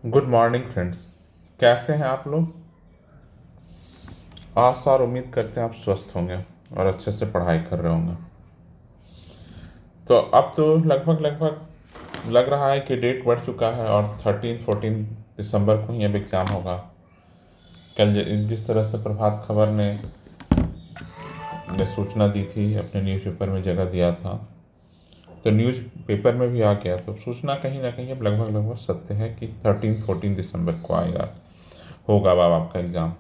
Good morning friends. कैसे हैं आप लोग? आशा और उम्मीद करते हैं आप स्वस्थ होंगे और अच्छे से पढ़ाई कर रहे होंगे। तो अब तो लगभग लगभग लग रहा है कि डेट बढ़ चुका है और 13-14 दिसंबर को ही अब एग्ज़ाम होगा। कल जिस तरह से प्रभात खबर ने सूचना दी थी, अपने न्यूज़पेपर में जगह दिया था, तो न्यूज़ पेपर में भी आ गया, तो सूचना कहीं ना कहीं अब लगभग लगभग सत्य है कि 13-14 दिसंबर को आएगा, होगा अब आपका एग्ज़ाम।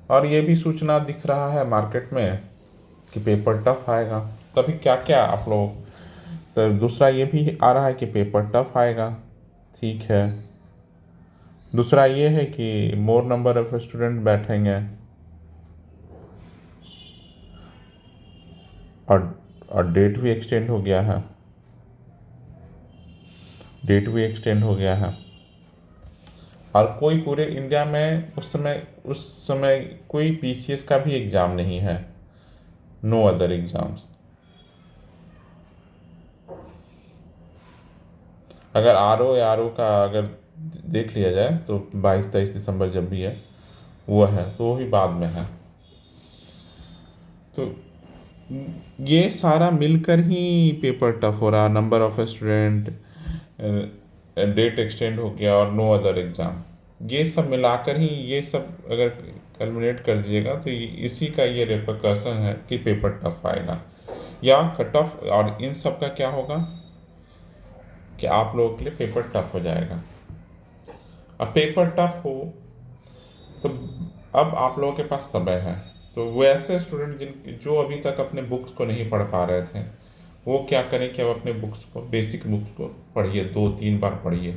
और ये भी सूचना दिख रहा है मार्केट में कि पेपर टफ आएगा। तभी क्या क्या आप लोग, तो दूसरा ये भी आ रहा है कि पेपर टफ आएगा, ठीक है। दूसरा ये है कि मोर नंबर ऑफ स्टूडेंट बैठेंगे और डेट भी एक्सटेंड हो गया है, और कोई पूरे इंडिया में उस समय कोई पीसीएस का भी एग्ज़ाम नहीं है, नो अदर एग्ज़ाम्स। अगर आर ओ का अगर देख लिया जाए तो 22-23 दिसंबर जब भी है वो है, तो वो भी बाद में है। तो ये सारा मिलकर ही पेपर टफ हो रहा, number of student, date extend हो गया और नो अदर एग्ज़ाम, ये सब मिलाकर ही, ये सब अगर कैलकुलेट कर दीजिएगा तो इसी का ये रिपरकशन है कि पेपर टफ आएगा या कट ऑफ। और इन सब का क्या होगा कि आप लोगों के लिए पेपर टफ हो जाएगा। अब पेपर टफ हो तो अब आप लोगों के पास समय है, तो वो ऐसे स्टूडेंट जो अभी तक अपने बुक्स को नहीं पढ़ पा रहे थे, वो क्या करें कि अब अपने बुक्स को, बेसिक बुक्स को पढ़िए, 2-3 बार पढ़िए।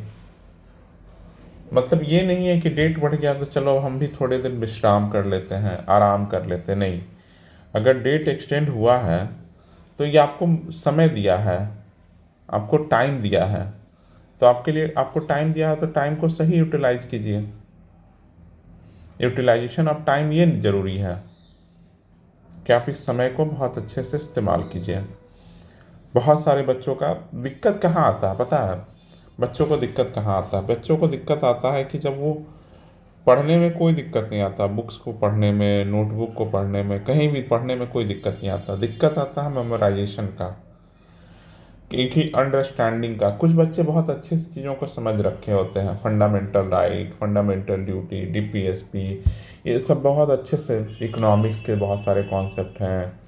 मतलब ये नहीं है कि डेट बढ़ गया तो चलो हम भी थोड़े दिन विश्राम कर लेते हैं, आराम कर लेते हैं, नहीं। अगर डेट एक्सटेंड हुआ है तो ये आपको समय दिया है, आपको टाइम दिया है, तो आपके लिए आपको टाइम दिया है तो टाइम को सही यूटिलाइज कीजिए। यूटिलाइजेशन ऑफ टाइम ये ज़रूरी है कि आप इस समय को बहुत अच्छे से इस्तेमाल कीजिए। बहुत सारे बच्चों का दिक्कत कहाँ आता है पता है? बच्चों को दिक्कत कहाँ आता है? बच्चों को दिक्कत आता है कि जब वो पढ़ने में कोई दिक्कत नहीं आता, बुक्स को पढ़ने में, नोटबुक को पढ़ने में, कहीं भी पढ़ने में कोई दिक्कत नहीं आता, दिक्कत आता है मेमोराइजेशन का, एक ही अंडरस्टैंडिंग का। कुछ बच्चे बहुत अच्छे से चीज़ों को समझ रखे होते हैं, fundamental right, fundamental duty, DPSP, ये सब बहुत अच्छे से, इकोनॉमिक्स के बहुत सारे कॉन्सेप्ट हैं,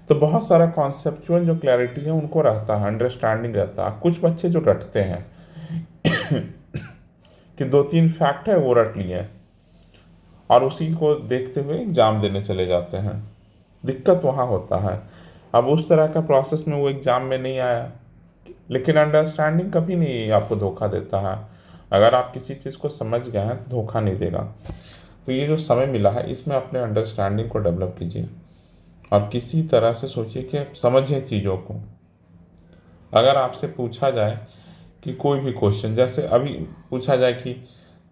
तो बहुत सारा कॉन्सेप्चुअल जो क्लैरिटी है उनको रहता है, अंडरस्टैंडिंग रहता है। कुछ बच्चे जो रटते हैं कि 2-3 फैक्ट है वो रट लिए और उसी को देखते हुए एग्ज़ाम देने चले जाते हैं, दिक्कत वहाँ होता है। अब उस तरह का प्रोसेस में वो एग्ज़ाम में नहीं आया, लेकिन अंडरस्टैंडिंग कभी नहीं आपको धोखा देता है। अगर आप किसी चीज़ को समझ गए हैं तो धोखा नहीं देगा। तो ये जो समय मिला है इसमें अपने अंडरस्टैंडिंग को डेवलप कीजिए और किसी तरह से सोचिए कि आप समझिए चीज़ों को। अगर आपसे पूछा जाए कि कोई भी क्वेश्चन, जैसे अभी पूछा जाए कि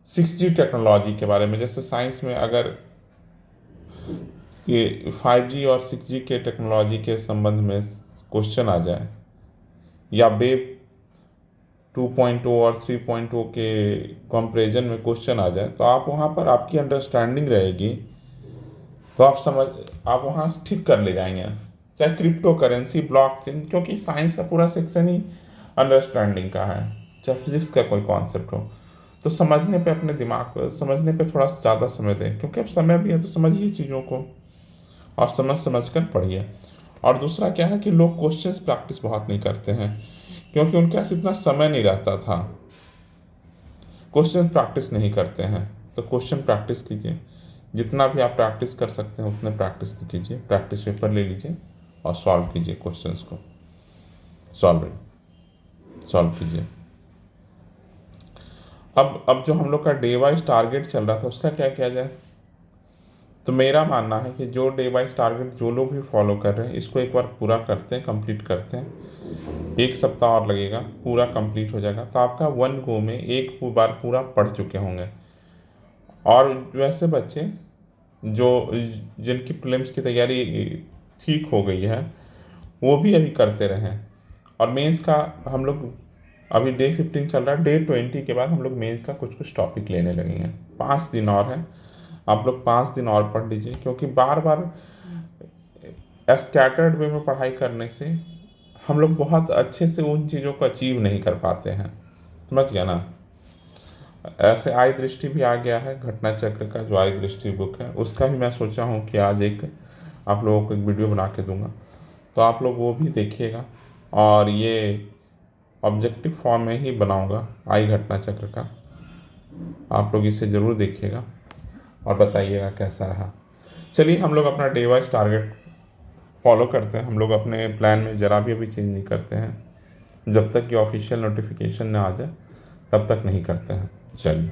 6G टेक्नोलॉजी के बारे में, जैसे साइंस में अगर ये 5G और 6G के टेक्नोलॉजी के संबंध में क्वेश्चन आ जाए, या वेब 2.0 और 3.0 के कंपेरिजन में क्वेश्चन आ जाए, तो आप वहाँ पर, आपकी अंडरस्टैंडिंग रहेगी तो आप वहाँ ठीक कर ले जाएंगे। चाहे क्रिप्टो करेंसी, ब्लॉकचेन, क्योंकि साइंस का पूरा सेक्शन ही अंडरस्टैंडिंग का है, चाहे फिजिक्स का कोई कॉन्सेप्ट हो, तो समझने पे, अपने दिमाग पर समझने पे थोड़ा ज़्यादा समय दें, क्योंकि अब समय भी है तो समझिए चीज़ों को और समझ समझ कर पढ़िए। और दूसरा क्या है कि लोग क्वेश्चंस प्रैक्टिस बहुत नहीं करते हैं, क्योंकि उनके पास इतना समय नहीं रहता था, क्वेश्चन प्रैक्टिस नहीं करते हैं। तो क्वेश्चन प्रैक्टिस कीजिए, जितना भी आप प्रैक्टिस कर सकते हैं उतने प्रैक्टिस कीजिए, प्रैक्टिस पेपर ले लीजिए और सॉल्व कीजिए, क्वेश्चंस को सॉल्व सॉल्व कीजिए। अब जो हम लोग का डे वाइज टारगेट चल रहा था उसका क्या किया जाए? तो मेरा मानना है कि जो डे वाइज टारगेट जो लोग भी फॉलो कर रहे हैं इसको एक बार पूरा करते हैं, कंप्लीट करते हैं। 1 सप्ताह और लगेगा, पूरा कंप्लीट हो जाएगा, तो आपका वन गो में एक बार पूरा पढ़ चुके होंगे। और वैसे बच्चे जो जिनकी प्रीलिम्स की तैयारी ठीक हो गई है वो भी अभी करते रहें, और मेंस का हम लोग अभी डे 15 चल रहा है, डे 20 के बाद हम लोग मेंस का कुछ कुछ टॉपिक लेने लगेंगे। 5 दिन और हैं, आप लोग 5 दिन और पढ़ लीजिए, क्योंकि बार बार स्कैटर्ड वे में पढ़ाई करने से हम लोग बहुत अच्छे से उन चीज़ों को अचीव नहीं कर पाते हैं, समझ गया ना। ऐसे आई दृष्टि भी आ गया है, घटना चक्र का जो आई दृष्टि बुक है उसका भी मैं सोचा हूँ कि आज एक आप लोगों को एक वीडियो बना के दूंगा, तो आप लोग वो भी देखिएगा। और ये ऑब्जेक्टिव फॉर्म में ही बनाऊंगा आई घटना चक्र का, आप लोग इसे ज़रूर देखिएगा और बताइएगा कैसा रहा। चलिए हम लोग अपना डे वाइज टारगेट फॉलो करते हैं, हम लोग अपने प्लान में ज़रा भी अभी चेंज नहीं करते हैं, जब तक कि ऑफिशियल नोटिफिकेशन ना आ जाए तब तक नहीं करते हैं। चलिए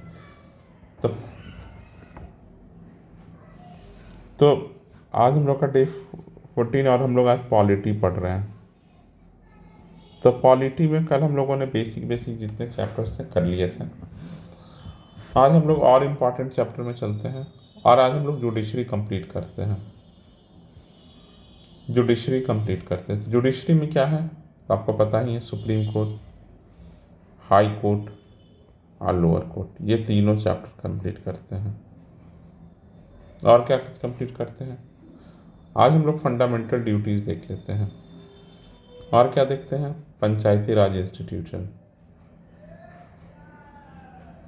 तो आज हम लोग का डे 14 और हम लोग आज पॉलिटी पढ़ रहे हैं। तो पॉलिटी में कल हम लोगों ने बेसिक बेसिक जितने चैप्टर्स थे कर लिए थे। आज हम लोग और इम्पॉर्टेंट चैप्टर में चलते हैं और आज हम लोग जुडिशरी कंप्लीट करते हैं। जुडिशरी कंप्लीट करते हैं, जुडिशरी में क्या है आपको पता ही है, सुप्रीम कोर्ट, हाई कोर्ट और लोअर कोर्ट, ये तीनों चैप्टर कंप्लीट करते हैं। और क्या कंप्लीट करते हैं, आज हम लोग फंडामेंटल ड्यूटीज़ देख लेते हैं। और क्या देखते हैं, पंचायती राज इंस्टीट्यूशन,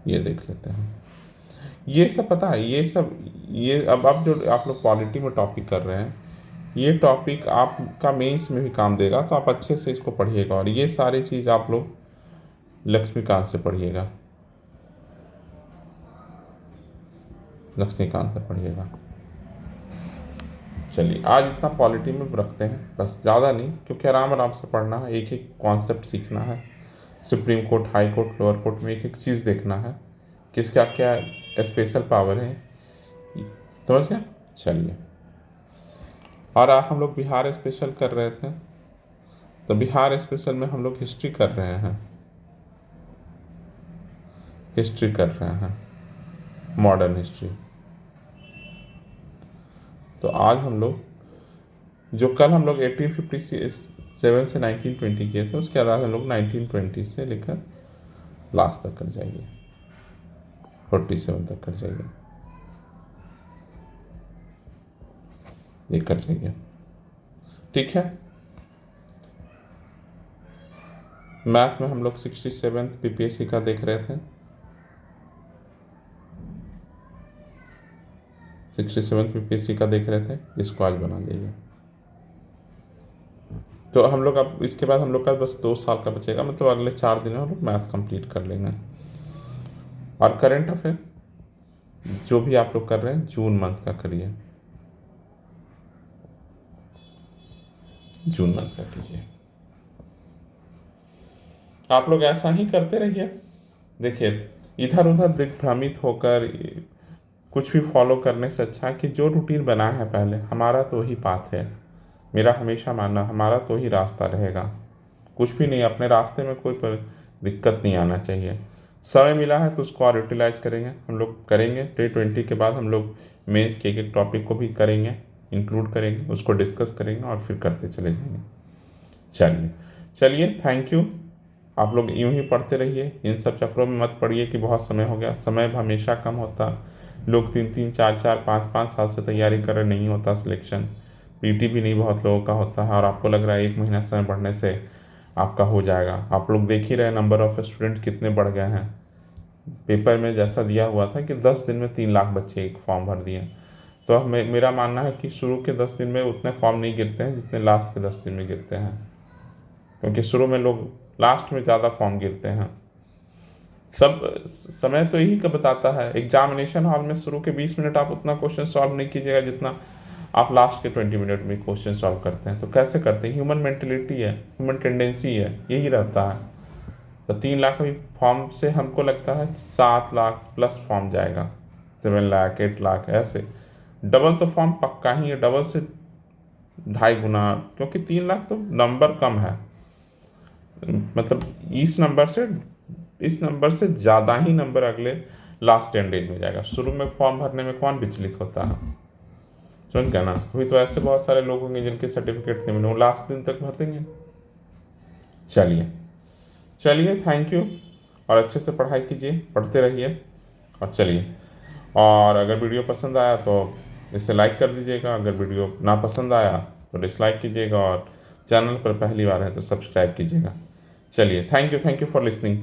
ये देख लेते हैं। ये सब पता है, ये अब जो आप लोग पॉलिटी में टॉपिक कर रहे हैं, ये टॉपिक आपका मेंस में भी काम देगा, तो आप अच्छे से इसको पढ़िएगा। और ये सारी चीज़ आप लोग लक्ष्मीकांत से पढ़िएगा, लक्ष्मीकांत से पढ़िएगा। चलिए आज इतना पॉलिटी में रखते हैं, बस ज़्यादा नहीं, क्योंकि आराम आराम से पढ़ना है, एक एक कॉन्सेप्ट सीखना है। Supreme court, high court, lower court में एक एक चीज़ देखना है, किसका क्या स्पेशल पावर है, समझ गया। चलिए, और आज हम लोग बिहार स्पेशल कर रहे थे, तो बिहार स्पेशल में हम लोग हिस्ट्री कर रहे हैं, हिस्ट्री कर रहे हैं, मॉडर्न हिस्ट्री। तो आज हम लोग जो कल हम लोग 1857 से 1920 किए थे, उसके आधार हम लोग 1920 से लेकर लास्ट तक कर जाइए, 47 तक कर जाइए, ये कर जाइए, ठीक है। मैथ में हम लोग 67 बीपीएससी का देख रहे थे, 67 बीपीएससी का देख रहे थे, इसको आज बना लीजिए। तो हम लोग अब इसके बाद हम लोग का बस 2 साल का बचेगा, मतलब अगले 4 दिन में हम लोग मैथ कंप्लीट कर लेंगे। और करंट अफेयर जो भी आप लोग कर रहे हैं जून मंथ का करिए, जून मंथ का कीजिए। आप लोग ऐसा ही करते रहिए। देखिए, इधर उधर दिग्भ्रमित होकर कुछ भी फॉलो करने से अच्छा है कि जो रूटीन बना है पहले, हमारा तो वही पाथ है, मेरा हमेशा मानना हमारा तो ही रास्ता रहेगा, कुछ भी नहीं, अपने रास्ते में कोई दिक्कत नहीं आना चाहिए। समय मिला है तो उसको और यूटिलाइज करेंगे, हम लोग करेंगे। डे 20 के बाद हम लोग मेंस के एक टॉपिक को भी करेंगे, इंक्लूड करेंगे, उसको डिस्कस करेंगे और फिर करते चले जाएंगे। चलिए थैंक यू। आप लोग यूं ही पढ़ते रहिए, इन सब चक्रों में मत पढ़िए कि बहुत समय हो गया, समय हमेशा कम होता, लोग 3-3, 4-4, 5-5 साल से तैयारी कर रहे, नहीं होता सिलेक्शन, पीटी भी नहीं बहुत लोगों का होता है, और आपको लग रहा है 1 महीना समय बढ़ने से आपका हो जाएगा। आप लोग देख ही रहे नंबर ऑफ स्टूडेंट कितने बढ़ गए हैं। पेपर में जैसा दिया हुआ था कि 10 दिन में 3 लाख बच्चे एक फॉर्म भर दिए, तो अब मेरा मानना है कि शुरू के 10 दिन में उतने फॉर्म नहीं गिरते हैं जितने लास्ट के 10 दिन में गिरते हैं, क्योंकि शुरू में लोग, लास्ट में ज़्यादा फॉर्म गिरते हैं। सब समय तो यही का बताता है, एग्जामिनेशन हॉल में शुरू के 20 मिनट आप उतना क्वेश्चन सॉल्व नहीं कीजिएगा जितना आप लास्ट के 20 मिनट में क्वेश्चन सॉल्व करते हैं। तो कैसे करते हैं, ह्यूमन मेंटेलिटी है, ह्यूमन टेंडेंसी है, यही रहता है। तो 3 लाख भी फॉर्म से हमको लगता है 7 लाख प्लस फॉर्म जाएगा, 7 लाख 8 लाख, ऐसे डबल तो फॉर्म पक्का ही है, डबल से 2.5 गुना, क्योंकि 3 लाख तो नंबर कम है, मतलब इस नंबर से ज़्यादा ही नंबर अगले लास्ट 10 डेज में जाएगा। शुरू में फॉर्म भरने में कौन विचलित होता है, समझ गया ना। अभी तो ऐसे बहुत सारे लोग होंगे जिनके सर्टिफिकेट नहीं मिले, वो लास्ट दिन तक भर देंगे। चलिए, थैंक यू। और अच्छे से पढ़ाई कीजिए, पढ़ते रहिए। और चलिए, और अगर वीडियो पसंद आया तो इसे लाइक कर दीजिएगा, अगर वीडियो ना पसंद आया तो डिसलाइक कीजिएगा, और चैनल पर पहली बार है तो सब्सक्राइब कीजिएगा। चलिए, थैंक यू फॉर लिसनिंग।